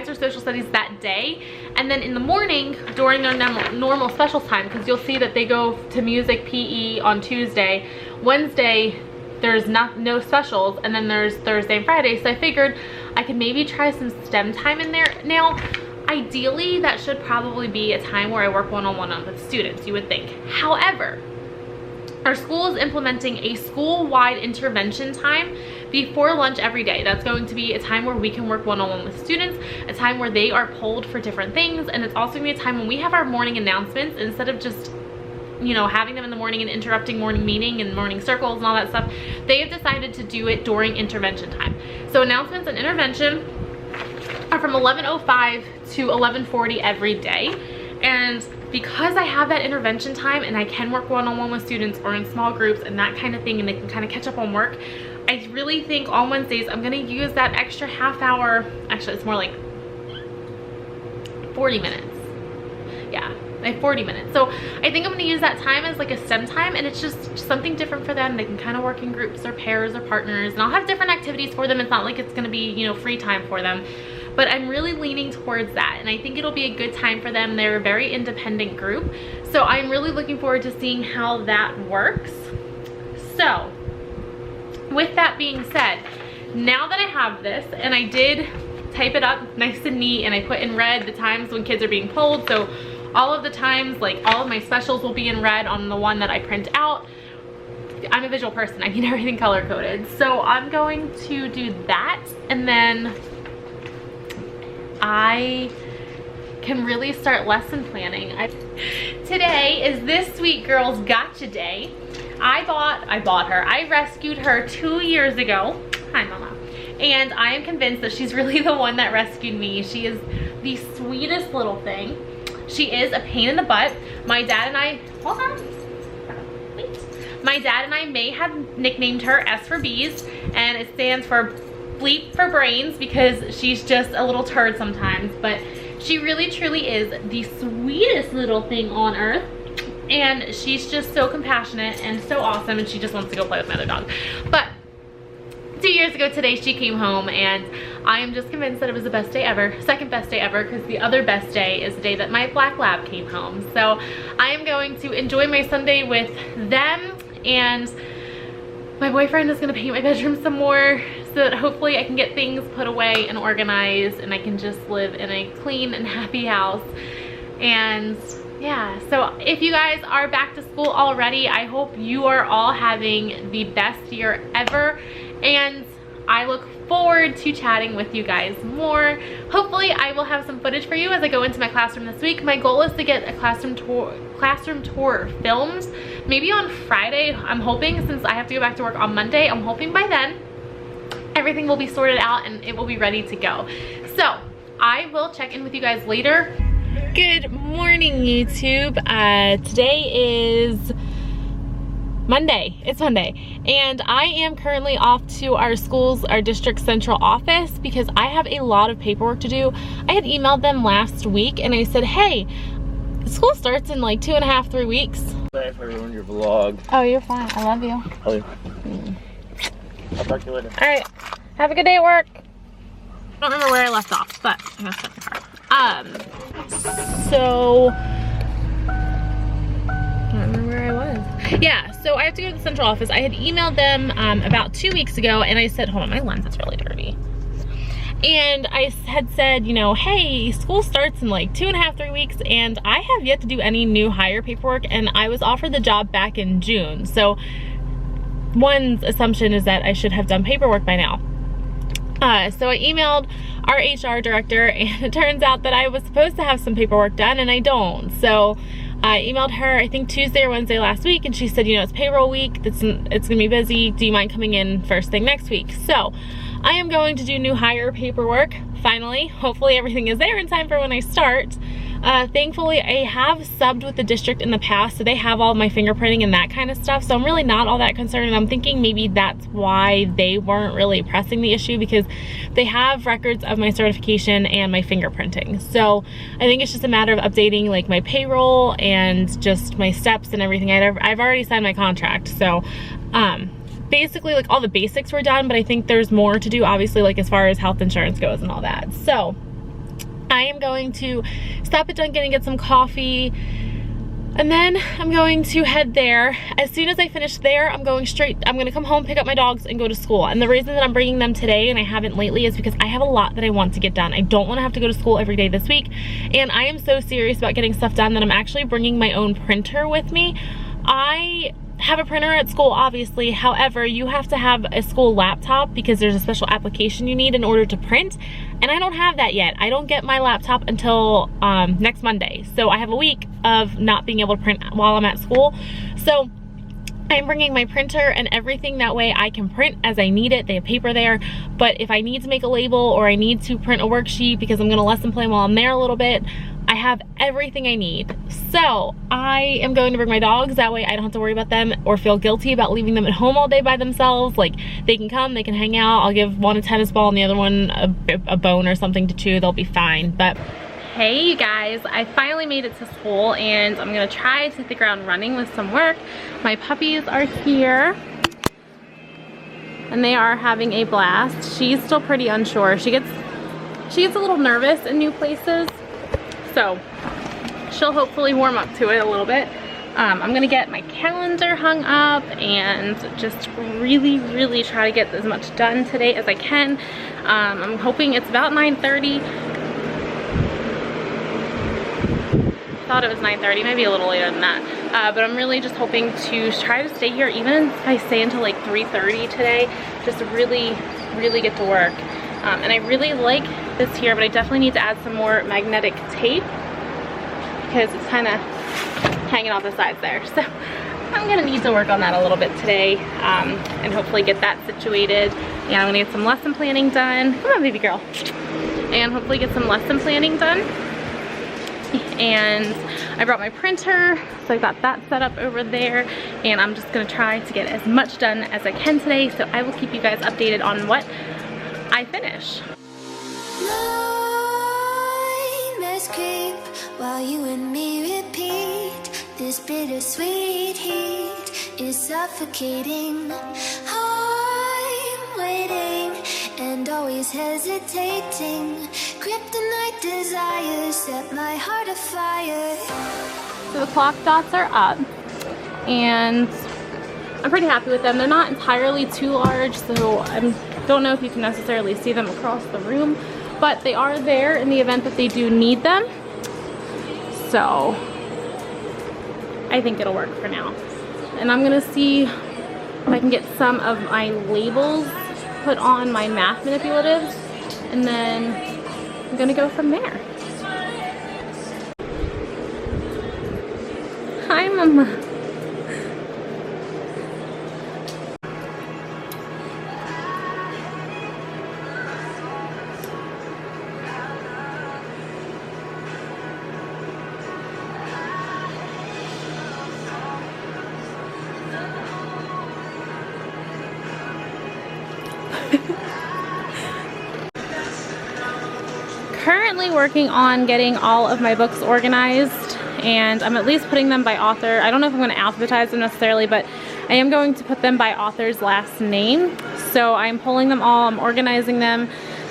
or social studies that day, and then in the morning during their normal specials time, because you'll see that they go to music PE on Tuesday, Wednesday there's no specials, and then there's Thursday and Friday. So I figured I could maybe try some STEM time in there. Now ideally that should probably be a time where I work one-on-one with students, you would think. However, our school is implementing a school-wide intervention time before lunch every day. That's going to be a time where we can work one-on-one with students, a time where they are pulled for different things, and it's also going to be a time when we have our morning announcements instead of just, you know, having them in the morning and interrupting morning meeting and morning circles and all that stuff. They have decided to do it during intervention time. So announcements and intervention are from 11:05 to 11:40 every day. And because I have that intervention time and I can work one-on-one with students or in small groups and that kind of thing, and they can kind of catch up on work, I really think on Wednesdays I'm going to use that extra half hour. Actually, it's more like 40 minutes. Yeah, like 40 minutes. So I think I'm going to use that time as like a STEM time, and it's just something different for them. They can kind of work in groups or pairs or partners, and I'll have different activities for them. It's not like it's going to be, you know, free time for them. But I'm really leaning towards that, and I think it'll be a good time for them. They're a very independent group, so I'm really looking forward to seeing how that works. So with that being said, now that I have this, and I did type it up nice and neat, and I put in red the times when kids are being pulled, so all of the times, like all of my specials will be in red on the one that I print out. I'm a visual person, I need everything color coded, so I'm going to do that, and then I can really start lesson planning. Today is this sweet girl's gotcha day. I rescued her 2 years ago. Hi, Mama. And I am convinced that she's really the one that rescued me. She is the sweetest little thing. She is a pain in the butt. My dad and I, hold on. Wait. My dad and I may have nicknamed her S for Bees, and it stands for Bleep for brains, because she's just a little turd sometimes, but she really truly is the sweetest little thing on earth, and she's just so compassionate and so awesome, and she just wants to go play with my other dog. But 2 years ago today she came home, and I am just convinced that it was the best day ever, second best day ever, because the other best day is the day that my black lab came home. So I am going to enjoy my Sunday with them, and my boyfriend is going to paint my bedroom some more, so that hopefully I can get things put away and organized, and I can just live in a clean and happy house. And yeah, so if you guys are back to school already, I hope you are all having the best year ever, and I look forward to chatting with you guys more. Hopefully I will have some footage for you as I go into my classroom this week. My goal is to get a classroom tour filmed maybe on Friday. I'm hoping, since I have to go back to work on Monday, I'm hoping by then everything will be sorted out and it will be ready to go. So I will check in with you guys later. Good morning, YouTube. Today is Monday. It's Monday, and I am currently off to our district central office because I have a lot of paperwork to do. I had emailed them last week and I said, hey, school starts in like 2.5, 3 weeks. Sorry if I ruined your vlog. Oh, you're fine. I love you. I'll talk to you later. All right. Have a good day at work. I don't remember where I left off, but I'm gonna set the car. So I don't remember where I was. Yeah, so I have to go to the central office. I had emailed them about 2 weeks ago, and I said, hold on, my lens is really dirty. And I had said, you know, hey, school starts in like 2.5, 3 weeks, and I have yet to do any new hire paperwork, and I was offered the job back in June. So one's assumption is that I should have done paperwork by now. So I emailed our HR director, and it turns out that I was supposed to have some paperwork done, and I don't. So I emailed her, I think Tuesday or Wednesday last week, and she said, you know, it's payroll week, it's gonna be busy, do you mind coming in first thing next week? So I am going to do new hire paperwork, finally. Hopefully everything is there in time for when I start. Thankfully, I have subbed with the district in the past, so they have all my fingerprinting and that kind of stuff, so I'm really not all that concerned, and I'm thinking maybe that's why they weren't really pressing the issue, because they have records of my certification and my fingerprinting. So I think it's just a matter of updating like my payroll and just my steps and everything. I've already signed my contract, so basically like all the basics were done, but I think there's more to do, obviously, like as far as health insurance goes and all that. So I am going to stop at Dunkin' and get some coffee, and then I'm going to head there. As soon as I finish there, I'm gonna come home, pick up my dogs, and go to school. And the reason that I'm bringing them today, and I haven't lately, is because I have a lot that I want to get done. I don't want to have to go to school every day this week, and I am so serious about getting stuff done that I'm actually bringing my own printer with me. I have a printer at school, obviously. However, you have to have a school laptop because there's a special application you need in order to print, and I don't have that yet. I don't get my laptop until next Monday, so I have a week of not being able to print while I'm at school. So I'm bringing my printer and everything, that way I can print as I need it. They have paper there, but if I need to make a label or I need to print a worksheet because I'm gonna lesson plan while I'm there a little bit, I have everything I need. So I am going to bring my dogs, that way I don't have to worry about them or feel guilty about leaving them at home all day by themselves. Like, they can come, they can hang out. I'll give one a tennis ball and the other one a bone or something to chew. They'll be fine. But hey you guys, I finally made it to school and I'm gonna try to hit the ground running with some work. My puppies are here and they are having a blast. She's still pretty unsure. She gets a little nervous in new places, so she'll hopefully warm up to it a little bit. I'm gonna get my calendar hung up and just really try to get as much done today as I can. I'm hoping it's about 9:30. Thought it was 9:30, maybe a little later than that, but I'm really just hoping to try to stay here even if I stay until like 3:30 today, just to really get to work. And I really like this here, but I definitely need to add some more magnetic tape because it's kind of hanging off the sides there. So I'm gonna need to work on that a little bit today, and hopefully get that situated. And I'm gonna get some lesson planning done. Come on, baby girl. And hopefully get some lesson planning done. And I brought my printer, so I got that set up over there, and I'm just gonna try to get as much done as I can today, so I will keep you guys updated on what I finish. Nightmares creep while you and me repeat. This bittersweet heat is suffocating. I'm waiting and always hesitating. Kryptonite desires set my heart afire. So the clock dots are up and I'm pretty happy with them. They're not entirely too large, so I don't know if you can necessarily see them across the room, but they are there in the event that they do need them. So I think it'll work for now. And I'm gonna see if I can get some of my labels put on my math manipulatives, and then I'm gonna go from there. Hi, Mama. Currently working on getting all of my books organized, and I'm at least putting them by author. I don't know if I'm going to alphabetize them necessarily, but I am going to put them by author's last name. So I'm pulling them all, I'm organizing them.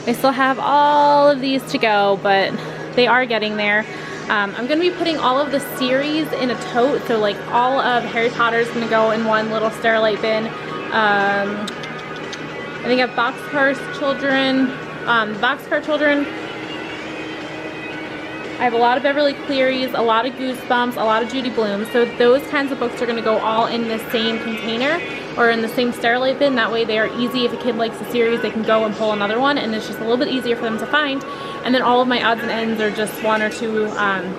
I still have all of these to go, but they are getting there. I'm going to be putting all of the series in a tote, so like all of Harry Potter is going to go in one little Sterilite bin. I think I have Boxcar Children. I have a lot of Beverly Cleary's, a lot of Goosebumps, a lot of Judy Blume. So those kinds of books are going to go all in the same container or in the same Sterilite bin. That way they are easy. If a kid likes a series, they can go and pull another one, and it's just a little bit easier for them to find. And then all of my odds and ends are just one or two.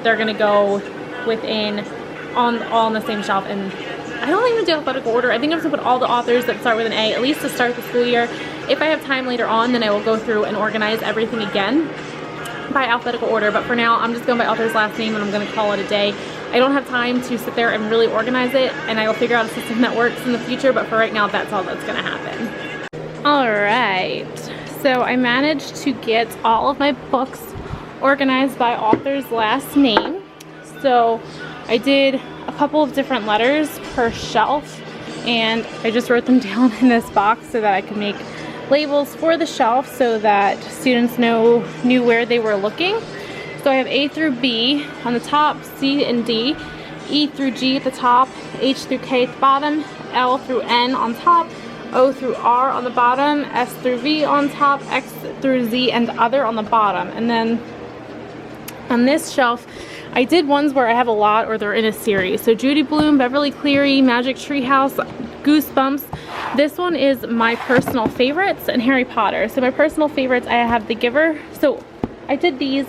They're going to go within, all in the same shelf. And I don't even do alphabetical order. I think I'm going to put all the authors that start with an A, at least to start the school year. If I have time later on, then I will go through and organize everything again by alphabetical order, but for now I'm just going by author's last name and I'm going to call it a day. I don't have time to sit there and really organize it, and I will figure out a system that works in the future, but for right now that's all that's going to happen. Alright, so I managed to get all of my books organized by author's last name. So I did a couple of different letters per shelf, and I just wrote them down in this box so that I could make labels for the shelf so that students knew where they were looking. So I have A through B on the top, C and D, E through G at the top, H through K at the bottom, L through N on top, O through R on the bottom, S through V on top, X through Z and other on the bottom. And then on this shelf I did ones where I have a lot or they're in a series. So Judy Blume, Beverly Cleary, Magic Treehouse, Goosebumps. This one is my personal favorites, and Harry Potter. So my personal favorites, I have The Giver. So I did these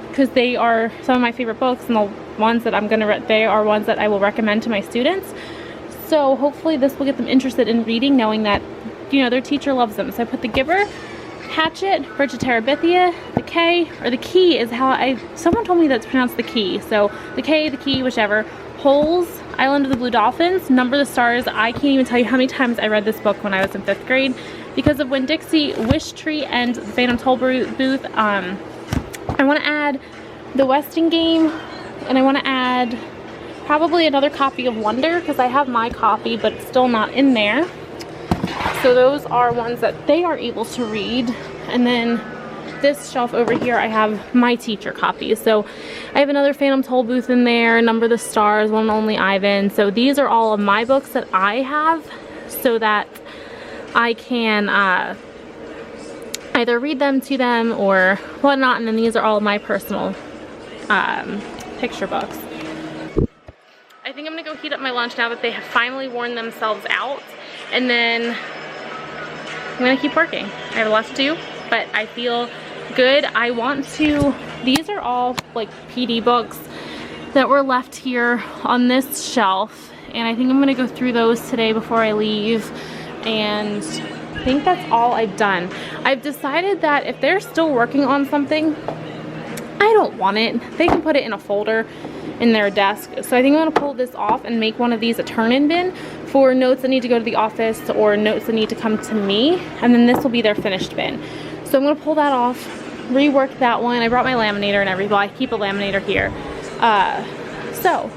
because they are some of my favorite books, and the ones that I'm gonna they are ones that I will recommend to my students. So hopefully this will get them interested in reading, knowing that, you know, their teacher loves them. So I put The Giver, Hatchet, Bridge of Terabithia, The K, or The Key is how someone told me that's pronounced The Key. So The K, The Key, whichever. Holes, Island of the Blue Dolphins, Number the Stars. I can't even tell you how many times I read this book when I was in 5th grade. Because of Winn-Dixie, Wish Tree, and the Phantom Toll Booth. I want to add The Westing Game, and I want to add probably another copy of Wonder, because I have my copy, but it's still not in there. So those are ones that they are able to read. And then this shelf over here, I have my teacher copies. So I have another Phantom Toll Booth in there, Number the Stars, One and Only Ivan. So these are all of my books that I have, so that I can either read them to them or whatnot. And then these are all of my personal picture books. I think I'm gonna go heat up my lunch now that they have finally worn themselves out, and then I'm gonna keep working. I have a lot to do, but I feel good. I want to, these are all like PD books that were left here on this shelf, and I think I'm gonna go through those today before I leave, and I think that's all I've done. I've decided that if they're still working on something, I don't want it. They can put it in a folder in their desk. So I think I'm gonna pull this off and make one of these a turn-in bin for notes that need to go to the office or notes that need to come to me, and then this will be their finished bin. So I'm gonna pull that off, rework that one. I brought my laminator and everything. I keep a laminator here. So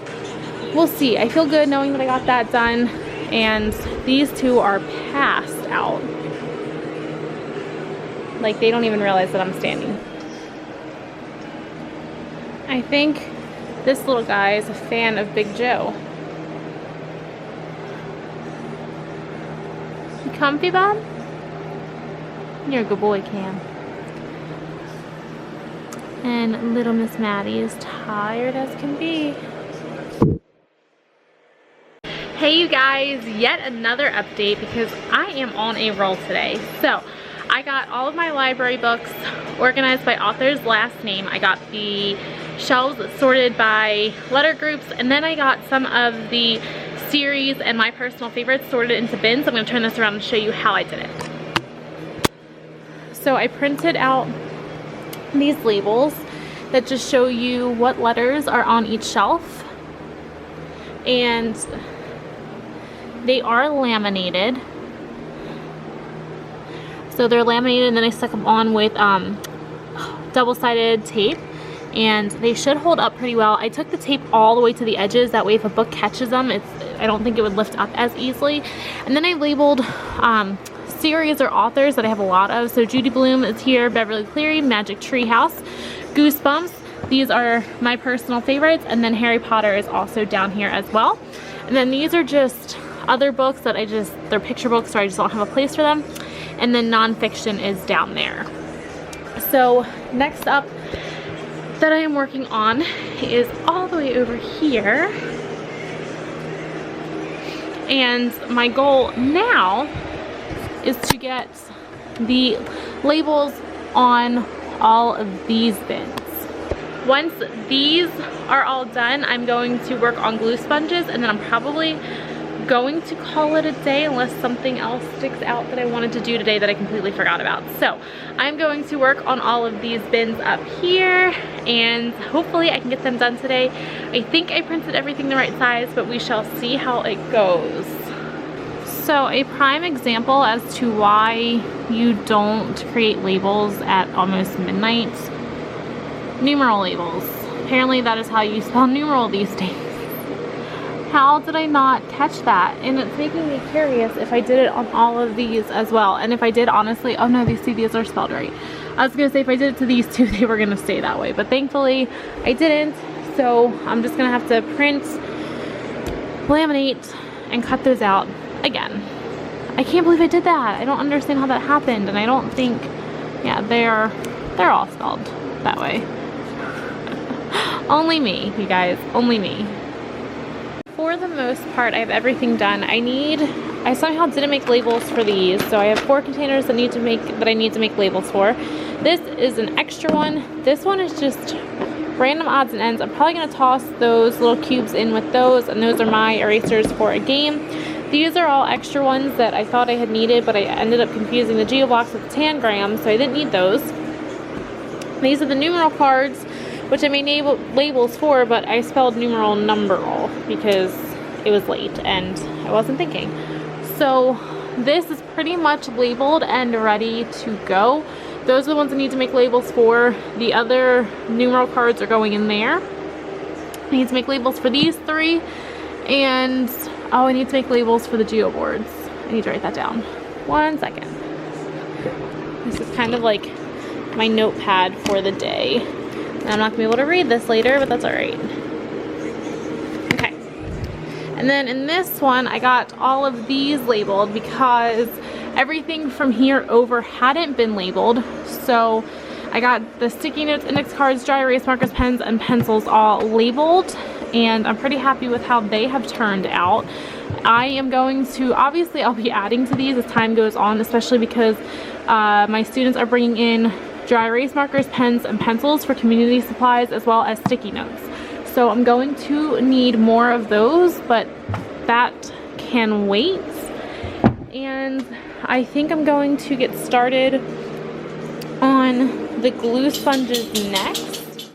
we'll see. I feel good knowing that I got that done, and these two are passed out. Like, they don't even realize that I'm standing. I think this little guy is a fan of Big Joe. You comfy, Bob? You're a good boy, Cam. And little Miss Maddie is tired as can be. Hey you guys, yet another update because I am on a roll today. So I got all of my library books organized by author's last name. I got the shelves sorted by letter groups, and then I got some of the series and my personal favorites sorted into bins. I'm going to turn this around and show you how I did it. So I printed out these labels that just show you what letters are on each shelf, and they are laminated. So they're laminated, and then I stuck them on with double-sided tape, and they should hold up pretty well. I took the tape all the way to the edges, that way if a book catches them, I don't think it would lift up as easily. And then I labeled series or authors that I have a lot of. So Judy Blume is here, Beverly Cleary, Magic Treehouse, Goosebumps. These are my personal favorites, and then Harry Potter is also down here as well. And then these are just other books that they're picture books, so I just don't have a place for them. And then nonfiction is down there. So next up that I am working on is all the way over here. And my goal now is to get the labels on all of these bins. Once these are all done, I'm going to work on glue sponges, and then I'm probably going to call it a day unless something else sticks out that I wanted to do today that I completely forgot about. So I'm going to work on all of these bins up here, and hopefully I can get them done today. I think I printed everything the right size, but we shall see how it goes. So a prime example as to why you don't create labels at almost midnight: numeral labels. Apparently that is how you spell numeral these days. How did I not catch that? And it's making me curious if I did it on all of these as well. And if I did, honestly, oh no, these are spelled right. I was gonna say if I did it to these two, they were gonna stay that way. But thankfully, I didn't. So I'm just gonna have to print, laminate, and cut those out again. I can't believe I did that. I don't understand how that happened. And I don't think, yeah, they're all spelled that way. Only me, you guys, only me. For the most part, I have everything done. I somehow didn't make labels for these, so I have 4 containers that I need to make labels for. This is an extra one. This one is just random odds and ends. I'm probably gonna toss those little cubes in with those, and those are my erasers for a game. These are all extra ones that I thought I had needed, but I ended up confusing the geoblocks with the tangrams, so I didn't need those. These are the numeral cards, which I made labels for, but I spelled numeral numberal because it was late and I wasn't thinking. So this is pretty much labeled and ready to go. Those are the ones I need to make labels for. The other numeral cards are going in there. I need to make labels for these 3, and oh, I need to make labels for the geo boards. I need to write that down. 1 second. This is kind of like my notepad for the day. I'm not gonna be able to read this later, but that's all right. Okay. And then in this one, I got all of these labeled because everything from here over hadn't been labeled. So I got the sticky notes, index cards, dry erase markers, pens, and pencils all labeled. And I'm pretty happy with how they have turned out. I am going to, obviously I'll be adding to these as time goes on, especially because my students are bringing in dry erase markers, pens, and pencils for community supplies, as well as sticky notes. So I'm going to need more of those, but that can wait. And I think I'm going to get started on the glue sponges next.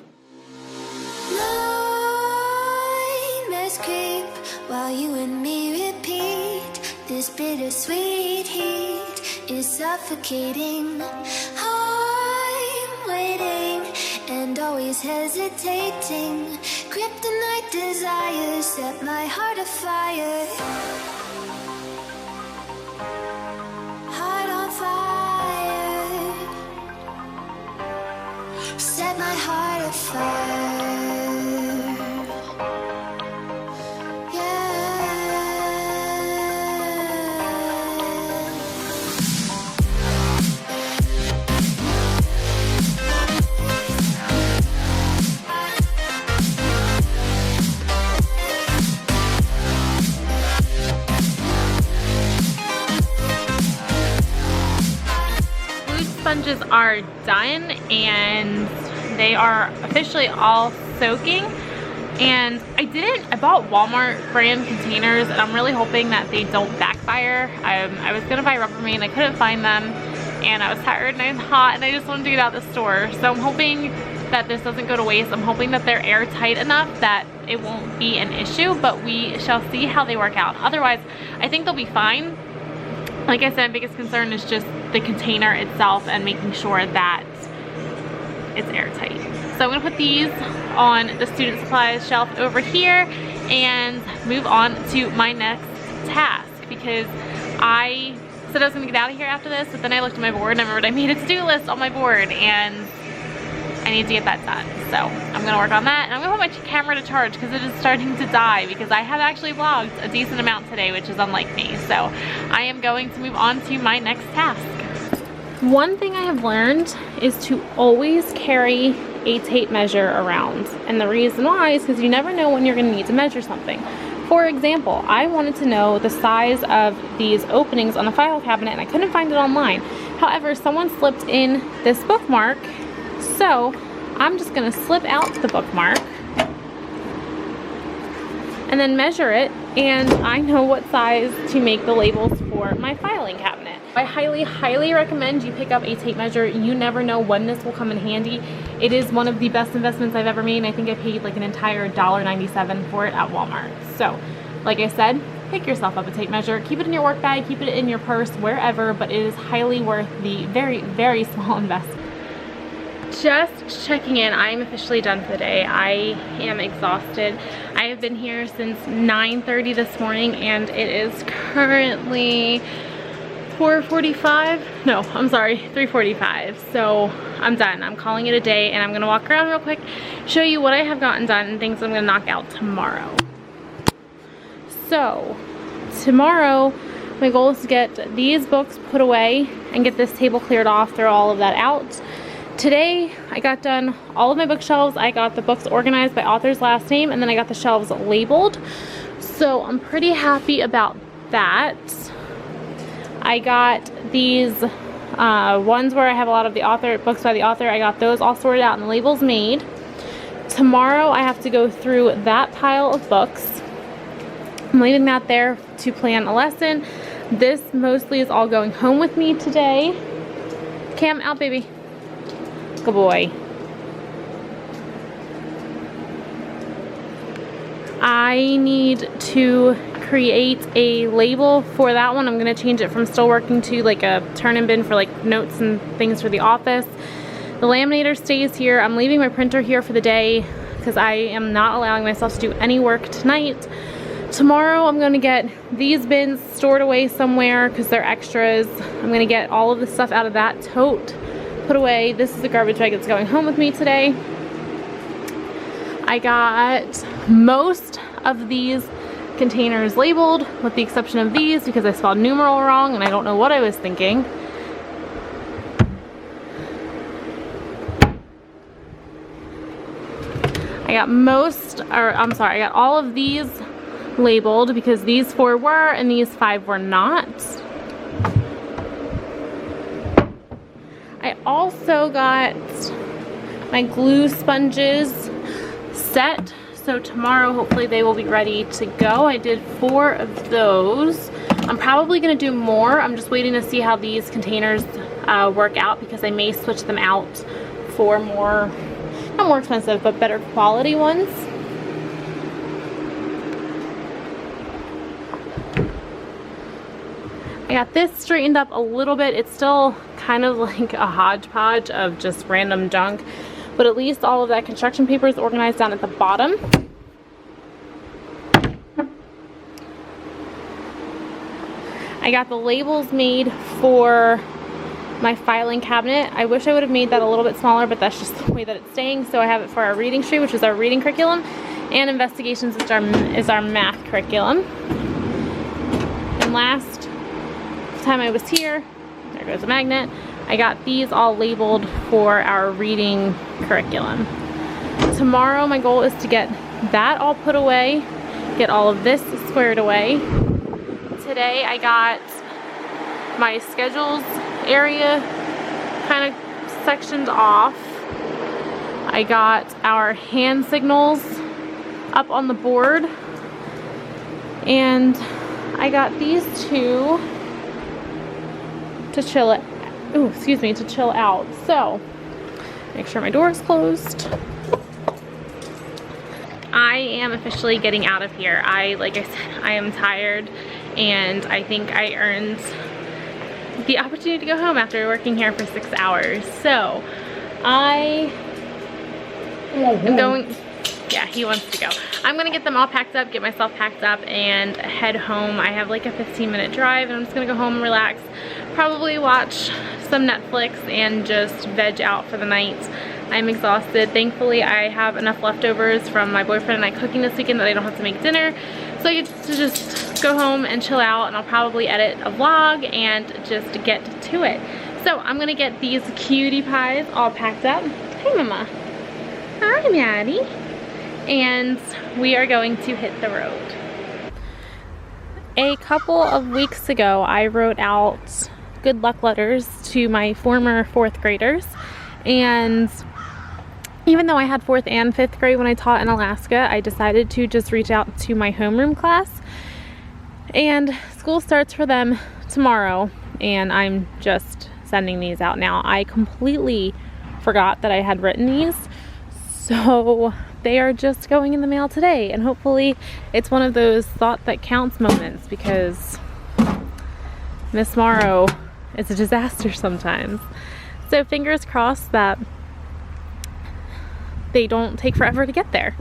Nightmares creep while you and me repeat. This bittersweet heat is suffocating. And always hesitating. Kryptonite desires set my heart afire. Heart on fire. Set my heart afire. Sponges are done and they are officially all soaking. And I bought Walmart brand containers, and I'm really hoping that they don't backfire. I was gonna buy Rubbermaid, I couldn't find them, and I was tired and I was hot and I just wanted to get out of the store. So I'm hoping that this doesn't go to waste. I'm hoping that they're airtight enough that it won't be an issue, but we shall see how they work out. Otherwise, I think they'll be fine. Like I said, biggest concern is just the container itself and making sure that it's airtight. So I'm gonna put these on the student supplies shelf over here and move on to my next task, because I said I was gonna get out of here after this, but then I looked at my board and I remembered I made a to-do list on my board and I need to get that done. So I'm gonna work on that, and I'm gonna put my camera to charge because it is starting to die, because I have actually vlogged a decent amount today, which is unlike me. So I am going to move on to my next task. One thing I have learned is to always carry a tape measure around. And the reason why is because you never know when you're gonna need to measure something. For example, I wanted to know the size of these openings on the file cabinet and I couldn't find it online. However, someone slipped in this bookmark, so I'm just gonna slip out the bookmark and then measure it, and I know what size to make the labels for my filing cabinet. I highly recommend you pick up a tape measure. You never know when this will come in handy. It is one of the best investments I've ever made. I think I paid like an entire $1.97 for it at Walmart. So, like I said, pick yourself up a tape measure. Keep it in your work bag, keep it in your purse, wherever, but it is highly worth the very small investment. Just checking in, I am officially done for the day. I am exhausted. I have been here since 9:30 this morning and it is currently 4:45. No, I'm sorry, 3:45. So I'm done. I'm calling it a day, and I'm gonna walk around real quick, show you what I have gotten done and things I'm gonna knock out tomorrow. So tomorrow, my goal is to get these books put away and get this table cleared off, throw all of that out. Today I got done all of my bookshelves. I got the books organized by author's last name, and then I got the shelves labeled. So I'm pretty happy about that. I got these ones where I have a lot of the author books by the author. I got those all sorted out and the labels made. Tomorrow I have to go through that pile of books. I'm leaving that there to plan a lesson. This mostly is all going home with me today. Cam, out baby. Good boy. I need to create a label for that one. I'm going to change it from still working to like a turn-in bin for like notes and things for the office. The laminator stays here. I'm leaving my printer here for the day because I am not allowing myself to do any work tonight. Tomorrow I'm going to get these bins stored away somewhere because they're extras. I'm going to get all of the stuff out of that tote put away. This is the garbage bag that's going home with me today. I got most of these containers labeled with the exception of these because I spelled numeral wrong and I don't know what I was thinking. I got all of these labeled because these 4 were and these 5 were not. I also got my glue sponges set, so tomorrow hopefully they will be ready to go. I did 4 of those. I'm probably going to do more. I'm just waiting to see how these containers work out because I may switch them out for more, not more expensive, but better quality ones. I got this straightened up a little bit. It's still kind of like a hodgepodge of just random junk, but at least all of that construction paper is organized down at the bottom. I got the labels made for my filing cabinet. I wish I would have made that a little bit smaller, but that's just the way that it's staying. So I have it for our reading tree, which is our reading curriculum, and investigations, which is our math curriculum. And last time I was here, there goes a magnet, I got these all labeled for our reading curriculum. Tomorrow my goal is to get that all put away, get all of this squared away. Today I got my schedules area kind of sectioned off. I got our hand signals up on the board, and I got these 2 to chill it. Ooh, excuse me, to chill out. So, make sure my door is closed. I am officially getting out of here. Like I said, I am tired, and I think I earned the opportunity to go home after working here for 6 hours. So, I am going, yeah, he wants to go. I'm gonna get them all packed up, get myself packed up, and head home. I have like a 15-minute drive, and I'm just gonna go home and relax. Probably watch some Netflix and just veg out for the night. I'm exhausted. Thankfully, I have enough leftovers from my boyfriend and I cooking this weekend that I don't have to make dinner. So I get to just go home and chill out, and I'll probably edit a vlog and just get to it. So I'm gonna get these cutie pies all packed up. Hey, Mama. Hi, Maddie. And we are going to hit the road. A couple of weeks ago, I wrote out good luck letters to my former 4th graders, and even though I had 4th and 5th grade when I taught in Alaska, I decided to just reach out to my homeroom class, and school starts for them tomorrow, and I'm just sending these out now. I completely forgot that I had written these, so they are just going in the mail today, and hopefully it's one of those thought that counts moments, because Miss Moro is a disaster sometimes. So fingers crossed that they don't take forever to get there.